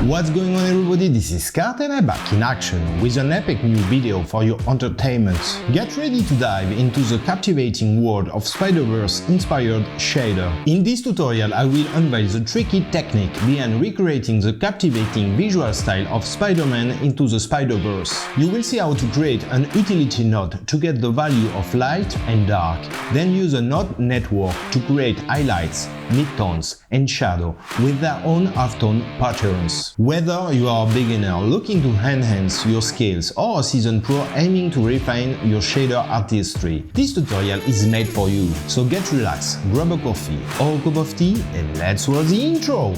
What's going on, everybody? This is Scott and I'm back in action with an epic new video for your entertainment. Get ready to dive into the captivating world of Spider-Verse inspired shader. In this tutorial I will unveil the tricky technique behind recreating the captivating visual style of Spider-Man into the Spider-Verse. You will see how to create an utility node to get the value of light and dark, then use a node network to create highlights, midtones and shadow with their own halftone patterns. Whether you are a beginner looking to enhance your skills or a seasoned pro aiming to refine your shader artistry, this tutorial is made for you. So get relaxed, grab a coffee or a cup of tea and let's roll the intro!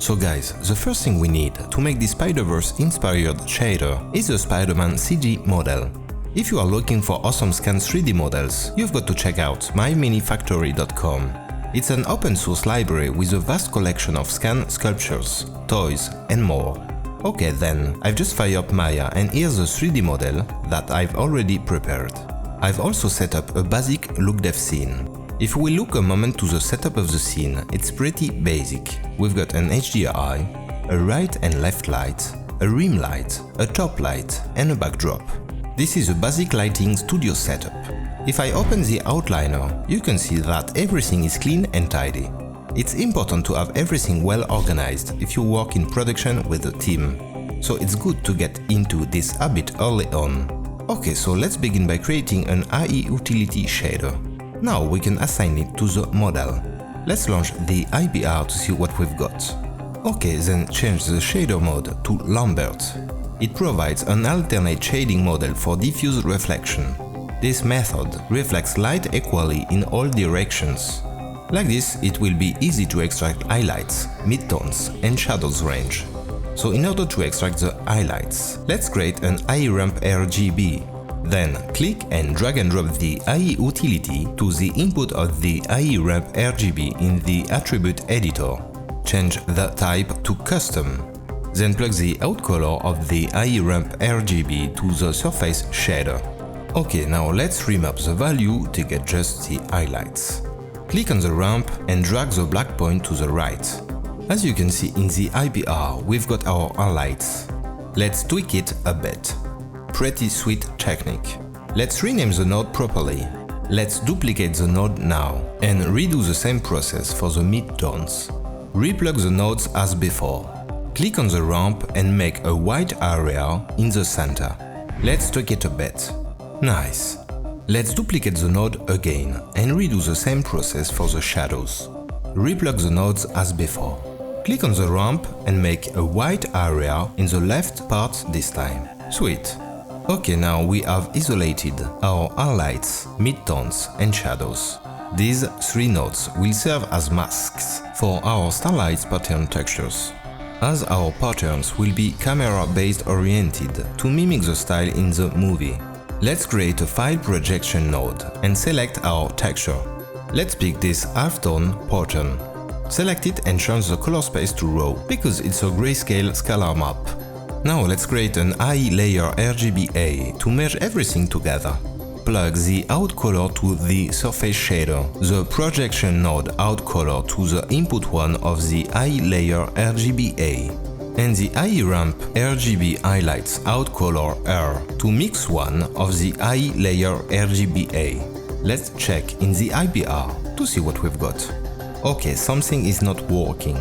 So guys, the first thing we need to make this Spider-Verse inspired shader is a Spider-Man CG model. If you are looking for awesome scan 3D models, you've got to check out myminifactory.com. It's an open source library with a vast collection of scan sculptures, toys and more. Okay then, I've just fired up Maya and here's a 3D model that I've already prepared. I've also set up a basic look dev scene. If we look a moment to the setup of the scene, it's pretty basic. We've got an HDRI, a right and left light, a rim light, a top light and a backdrop. This is a basic lighting studio setup. If I open the outliner, you can see that everything is clean and tidy. It's important to have everything well organized if you work in production with a team. So it's good to get into this habit early on. Okay, so let's begin by creating an IE utility shader. Now we can assign it to the model. Let's launch the IBR to see what we've got. Okay, then change the shader mode to Lambert. It provides an alternate shading model for diffuse reflection. This method reflects light equally in all directions. Like this, it will be easy to extract highlights, midtones and shadows range. So in order to extract the highlights, let's create an IE ramp RGB. Then click and drag and drop the IE utility to the input of the IE ramp RGB in the attribute editor. Change the type to custom. Then plug the out color of the IE ramp RGB to the surface shader. Okay, now let's remap the value to get just the highlights. Click on the ramp and drag the black point to the right. As you can see in the IBR, we've got our highlights. Let's tweak it a bit. Pretty sweet technique. Let's rename the node properly. Let's duplicate the node now and redo the same process for the midtones. Replug the nodes as before. Click on the ramp and make a white area in the center. Let's tweak it a bit. Nice. Let's duplicate the node again and redo the same process for the shadows. Replug the nodes as before. Click on the ramp and make a white area in the left part this time. Sweet. Okay, now we have isolated our highlights, midtones and shadows. These three nodes will serve as masks for our starlight pattern textures, as our patterns will be camera-based oriented to mimic the style in the movie. Let's create a file projection node and select our texture. Let's pick this halftone pattern. Select it and change the color space to raw because it's a grayscale scalar map. Now let's create an IE layer RGBA to merge everything together. Plug the out color to the surface shader, the projection node out color to the input one of the IE layer RGBA, and the IE ramp RGB highlights out color R to mix one of the IE layer RGBA. Let's check in the IBR to see what we've got. Okay, something is not working.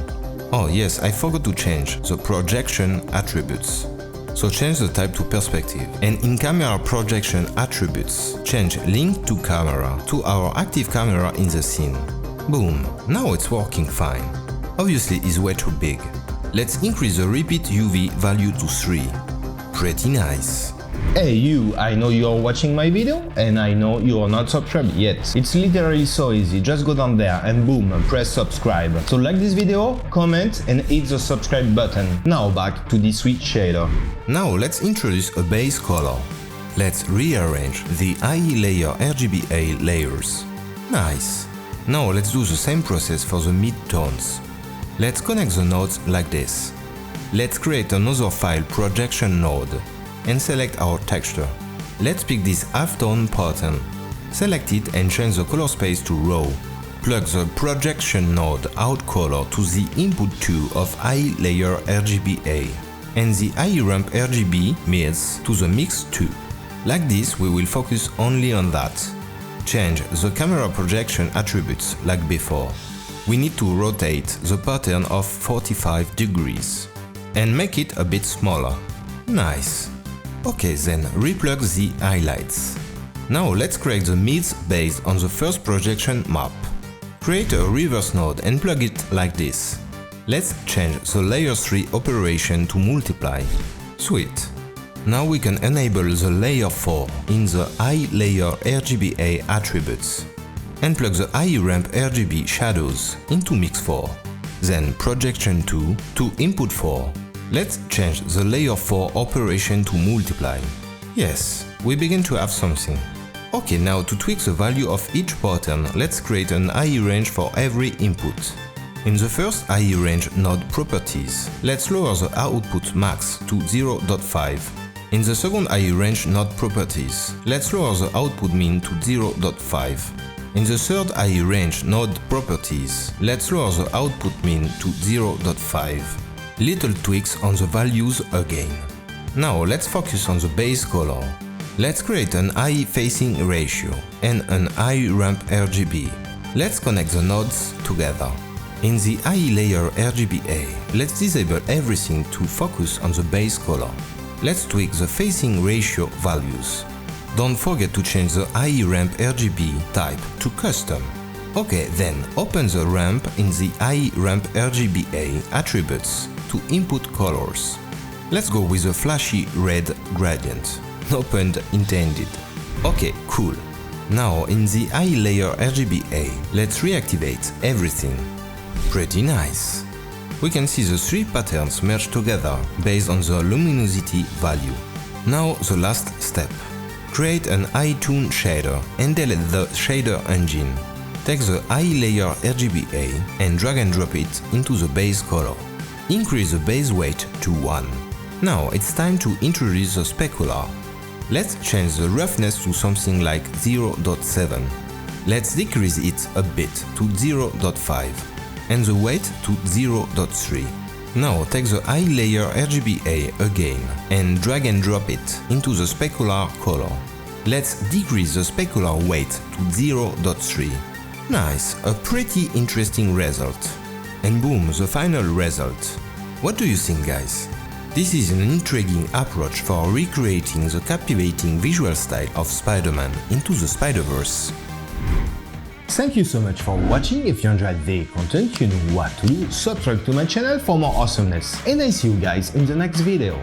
Oh yes, I forgot to change the projection attributes. So change the type to perspective and in camera projection attributes, change link to camera to our active camera in the scene. Boom, now it's working fine. Obviously it's way too big. Let's increase the repeat UV value to 3. Pretty nice. Hey you, I know you are watching my video and I know you are not subscribed yet. It's literally so easy, just go down there and boom, press subscribe. So like this video, comment and hit the subscribe button. Now back to the sweet shader. Now let's introduce a base color. Let's rearrange the IE layer RGBA layers. Nice. Now let's do the same process for the midtones. Let's connect the nodes like this. Let's create another file projection node and select our texture. Let's pick this halftone pattern. Select it and change the color space to raw. Plug the projection node out color to the input 2 of eye layer RGBA and the eye ramp RGB mids to the mix 2. Like this, we will focus only on that. Change the camera projection attributes like before. We need to rotate the pattern of 45 degrees and make it a bit smaller. Nice. Okay, then replug the highlights. Now let's create the mids based on the first projection map. Create a reverse node and plug it like this. Let's change the layer 3 operation to multiply. Sweet. Now we can enable the layer 4 in the eye layer RGBA attributes and plug the eye ramp RGB shadows into mix 4. Then projection 2 to input 4. Let's change the layer 4 operation to multiply. Yes, we begin to have something. Okay, now to tweak the value of each pattern, let's create an eye range for every input. In the first eye range node properties, let's lower the output max to 0.5. In the second eye range node properties, let's lower the output min to 0.5. In the third eye range node properties, let's lower the output min to 0.5. Little tweaks on the values again. Now let's focus on the base color. Let's create an eye facing ratio and an eye ramp RGB. Let's connect the nodes together. In the eye layer RGBA, let's disable everything to focus on the base color. Let's tweak the facing ratio values. Don't forget to change the eye ramp RGB type to custom. Okay, then open the ramp in the eye ramp RGBA attributes to input colors. Let's go with a flashy red gradient. No pun intended. Okay, cool. Now in the eye layer RGBA, let's reactivate everything. Pretty nice. We can see the 3 patterns merged together based on the luminosity value. Now the last step. Create an eye tone shader and delete the shader engine. Take the eye layer RGBA and drag and drop it into the base color. Increase the base weight to 1. Now it's time to introduce the specular. Let's change the roughness to something like 0.7. Let's decrease it a bit to 0.5 and the weight to 0.3. Now take the eye layer RGBA again and drag and drop it into the specular color. Let's decrease the specular weight to 0.3. Nice, a pretty interesting result. And boom, the final result. What do you think, guys? This is an intriguing approach for recreating the captivating visual style of Spider-Man into the Spider-Verse. Thank you so much for watching. If you enjoyed the content, you know what to do. Subscribe to my channel for more awesomeness. And I see you guys in the next video.